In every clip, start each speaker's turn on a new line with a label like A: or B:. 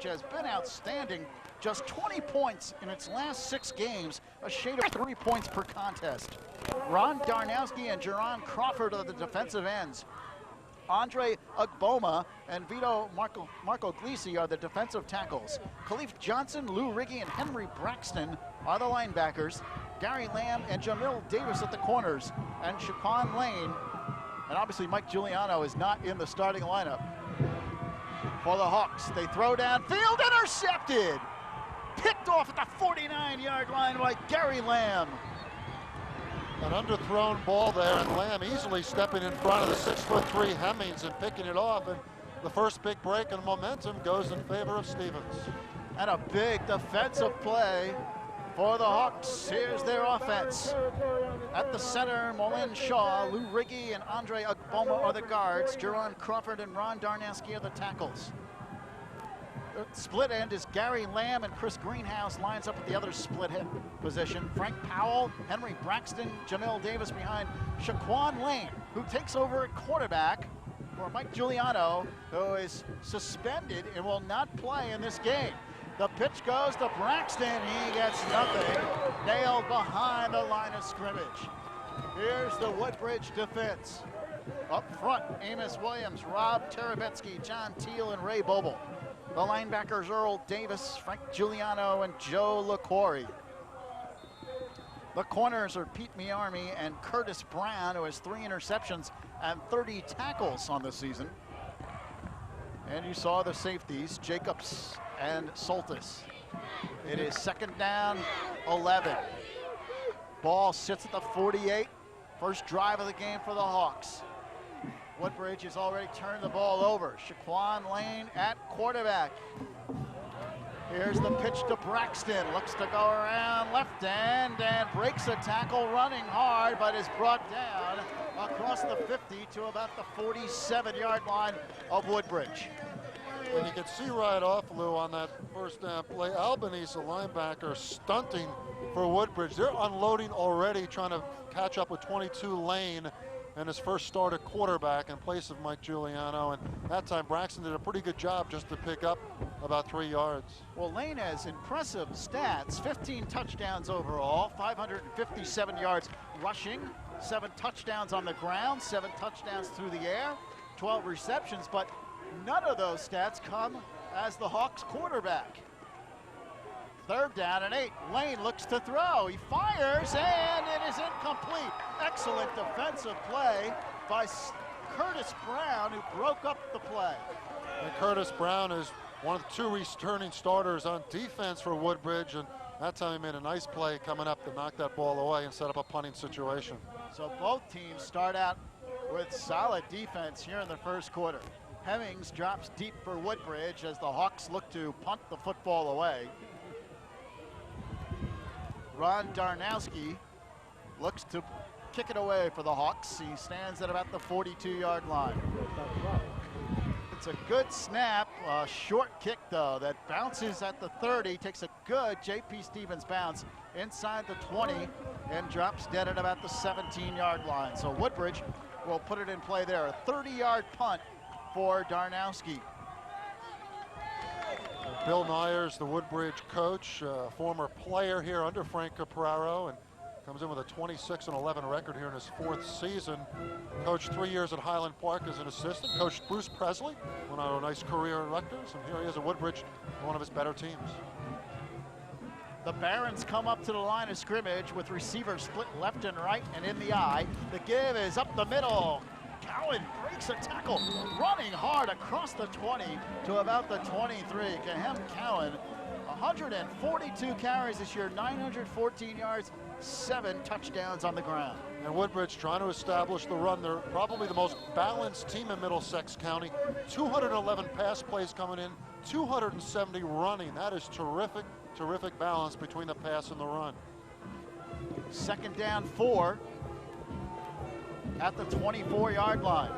A: which has been outstanding. Just 20 points in its last 6 games, a shade of 3 points per contest. Ron Darnowski and Jerron Crawford are the defensive ends. Andre Ugboma and Vito Marco Glisi are the defensive tackles. Khalif Johnson, Lou Riggy, and Henry Braxton are the linebackers. Gary Lamb and Jamil Davis at the corners. And Shaquan Lane, and obviously Mike Giuliano is not in the starting lineup. For the Hawks, they throw downfield, intercepted! Picked off at the 49-yard line by Gary Lamb.
B: An underthrown ball there, and Lamb easily stepping in front of the 6'3" Hemmings and picking it off. And the first big break in momentum goes in favor of Stevens.
A: And a big defensive play for the Hawks. Here's their offense. At the center, Molin Shaw, Lou Riggy, and Andre Ugboma are the guards. Jerron Crawford and Ron Darnowski are the tackles. The split end is Gary Lamb, and Chris Greenhouse lines up at the other split end position. Frank Powell, Henry Braxton, Jamil Davis behind Shaquan Lane, who takes over at quarterback for Mike Giuliano, who is suspended and will not play in this game. The pitch goes to Braxton. He gets nothing. Nailed behind the line of scrimmage. Here's the Woodbridge defense. Up front, Amos Williams, Rob Terabetsky, John Teal, and Ray Boble. The linebackers, Earl Davis, Frank Giuliano, and Joe LaQuarrie. The corners are Pete Miarmi and Curtis Brown, who has 3 interceptions and 30 tackles on the season. And you saw the safeties, Jacobs and Soltis. It is 2nd down, 11. Ball sits at the 48. First drive of the game for the Hawks. Woodbridge has already turned the ball over. Shaquan Lane at quarterback. Here's the pitch to Braxton. Looks to go around left end and breaks a tackle running hard, but is brought down across the 50 to about the 47-yard line of Woodbridge.
B: And you can see right off, Lou, on that first down play, Albanese, the linebacker, stunting for Woodbridge. They're unloading already, trying to catch up with 22 Lane and his first start at quarterback in place of Mike Giuliano. And that time Braxton did a pretty good job just to pick up about 3 yards.
A: Well, Lane has impressive stats, 15 touchdowns overall, 557 yards rushing, 7 touchdowns on the ground, 7 touchdowns through the air, 12 receptions, but none of those stats come as the Hawks quarterback. 3rd down and 8. Lane looks to throw. He fires, and it is incomplete. Excellent defensive play by Curtis Brown, who broke up the play.
B: And Curtis Brown is one of the 2 returning starters on defense for Woodbridge, and that time he made a nice play coming up to knock that ball away and set up a punting situation.
A: So both teams start out with solid defense here in the first quarter. Hemmings drops deep for Woodbridge as the Hawks look to punt the football away. Ron Darnowski looks to kick it away for the Hawks. He stands at about the 42-yard line. It's a good snap, a short kick though that bounces at the 30, takes a good J.P. Stevens bounce inside the 20 and drops dead at about the 17-yard line. So Woodbridge will put it in play there. A 30-yard punt for Darnowski.
B: Bill Myers, the Woodbridge coach, former player here under Frank Capraro, and comes in with a 26-11 record here in his 4th season. Coached 3 years at Highland Park as an assistant. Coached Bruce Presley, went on a nice career in Rutgers, and here he is at Woodbridge, one of his better teams.
A: The Barons come up to the line of scrimmage with receivers split left and right and in the eye. The give is up the middle. Cowan breaks a tackle, running hard across the 20 to about the 23. Kahem Cowan, 142 carries this year, 914 yards, 7 touchdowns on the ground.
B: And Woodbridge trying to establish the run. They're probably the most balanced team in Middlesex County. 211 pass plays coming in, 270 running. That is terrific, terrific balance between the pass and the run.
A: 2nd down 4 at the 24-yard line.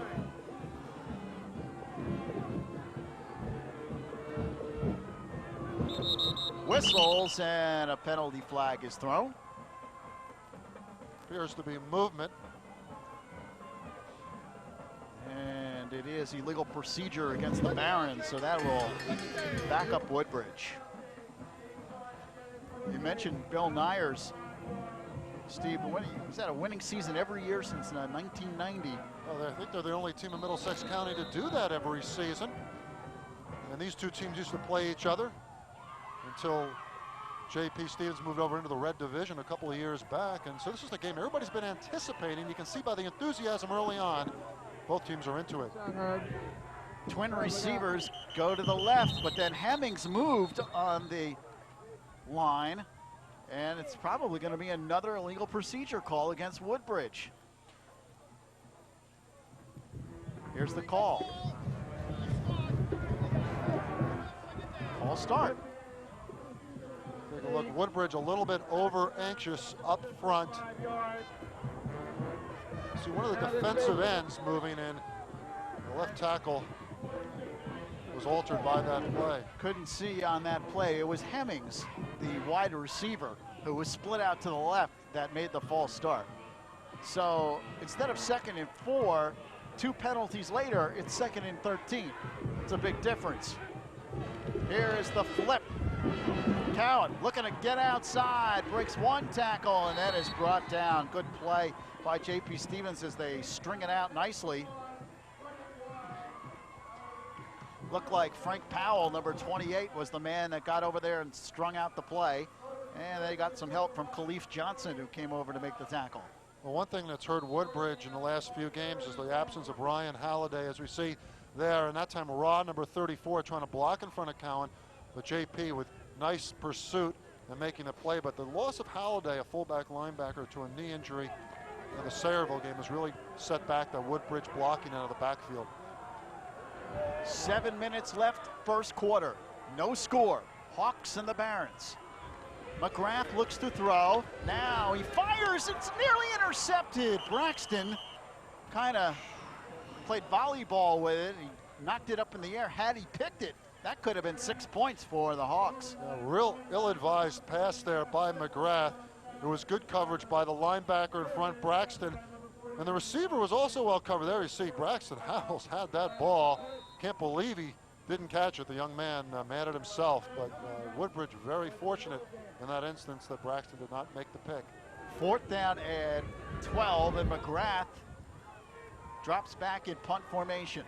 A: Whistles and a penalty flag is thrown.
B: Appears to be movement.
A: And and it is illegal procedure against the Barons, so that will back up Woodbridge. You mentioned Bill Nyers. Steve, he's had a winning season every year since 1990.
B: Well, I think they're the only team in Middlesex County to do that every season. And these two teams used to play each other until J.P. Stevens moved over into the Red Division a couple of years back. And so this is the game everybody's been anticipating. You can see by the enthusiasm early on, both teams are into it.
A: Twin receivers go to the left, but then Hemmings moved on the line, and it's probably going to be another illegal procedure call against Woodbridge. Here's the call. False start.
B: Take a look, Woodbridge a little bit over anxious up front. See one of the defensive ends moving in. The left tackle was altered by that play.
A: Couldn't see on that play. It was Hemmings, the wide receiver, who was split out to the left that made the false start. So instead of 2nd and 4, 2 penalties later, it's 2nd and 13. It's a big difference. Here is the flip. Cowan looking to get outside, breaks one tackle, and that is brought down. Good play by J.P. Stevens as they string it out nicely. Looked like Frank Powell, number 28, was the man that got over there and strung out the play. And they got some help from Khalif Johnson, who came over to make the tackle.
B: Well, one thing that's hurt Woodbridge in the last few games is the absence of Ryan Halliday, as we see there. And that time, Raw, number 34, trying to block in front of Cowan. But JP with nice pursuit and making the play. But the loss of Halliday, a fullback linebacker, to a knee injury in the Sayreville game has really set back the Woodbridge blocking out of the backfield.
A: 7 minutes left, first quarter. No score. Hawks and the Barons. McGrath looks to throw. Now he fires. It's nearly intercepted. Braxton kind of played volleyball with it. He knocked it up in the air. Had he picked it, that could have been 6 points for the Hawks.
B: A real ill-advised pass there by McGrath. There was good coverage by the linebacker in front, Braxton. And the receiver was also well covered. There you see Braxton Howells had that ball. Can't believe he didn't catch it. The young man mad at himself. But Woodbridge very fortunate in that instance that Braxton did not make the pick.
A: 4th down and 12, and McGrath drops back in punt formation.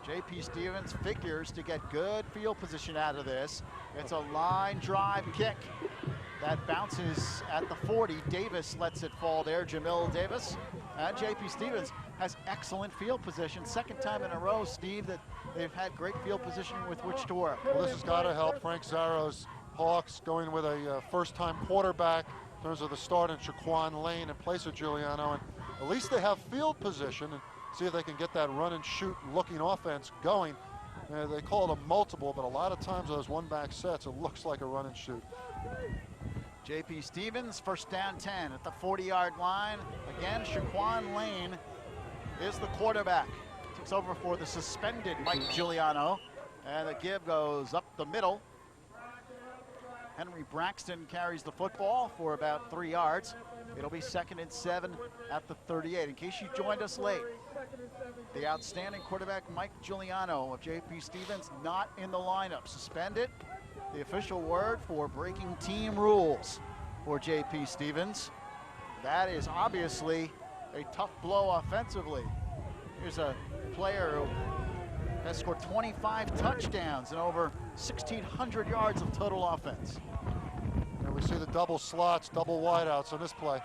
A: J.P. Stevens figures to get good field position out of this. It's a line drive kick that bounces at the 40. Davis lets it fall there, Jamil Davis. And J.P. Stevens has excellent field position. 2nd time in a row, Steve, that they've had great field position with which to work.
B: Well, this has got to help Frank Zaro's Hawks going with a first-time quarterback in terms of the start in Shaquan Lane in place of Giuliano. And at least they have field position and see if they can get that run and shoot looking offense going. They call it a multiple, but a lot of times those one-back sets, it looks like a run and shoot.
A: J.P. Stevens, 1st down 10 at the 40-yard line. Again, Shaquan Lane is the quarterback. Takes over for the suspended Mike Giuliano. And the give goes up the middle. Henry Braxton carries the football for about 3 yards. It'll be 2nd and 7 at the 38. In case you joined us late, the outstanding quarterback Mike Giuliano of J.P. Stevens not in the lineup. Suspended. The official word for breaking team rules for J.P. Stevens. That is obviously a tough blow offensively. Here's a player who has scored 25 touchdowns and over 1,600 yards of total offense.
B: And we see the double slots, double wideouts on this play.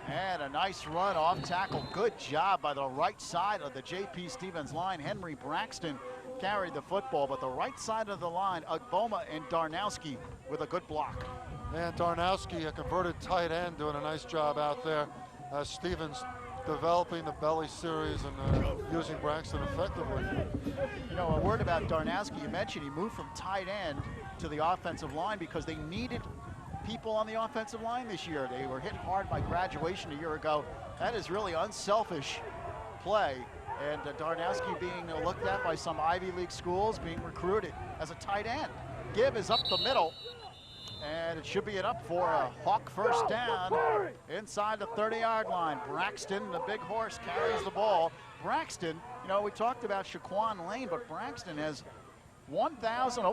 A: And a nice run off tackle. Good job by the right side of the J.P. Stevens line. Henry Braxton carried the football, but the right side of the line, Ugboma and Darnowski with a good block.
B: And Darnowski, a converted tight end, doing a nice job out there. Stevens developing the belly series and using Braxton effectively.
A: You know, a word about Darnowski. You mentioned he moved from tight end to the offensive line because they needed people on the offensive line this year. They were hit hard by graduation a year ago. That is really unselfish play. And Darnowski being looked at by some Ivy League schools, being recruited as a tight end. Give is up the middle. And it should be an up for a Hawk first down inside the 30-yard line. Braxton, the big horse, carries the ball. Braxton You know, we talked about Shaquan Lane, but Braxton has over 1,000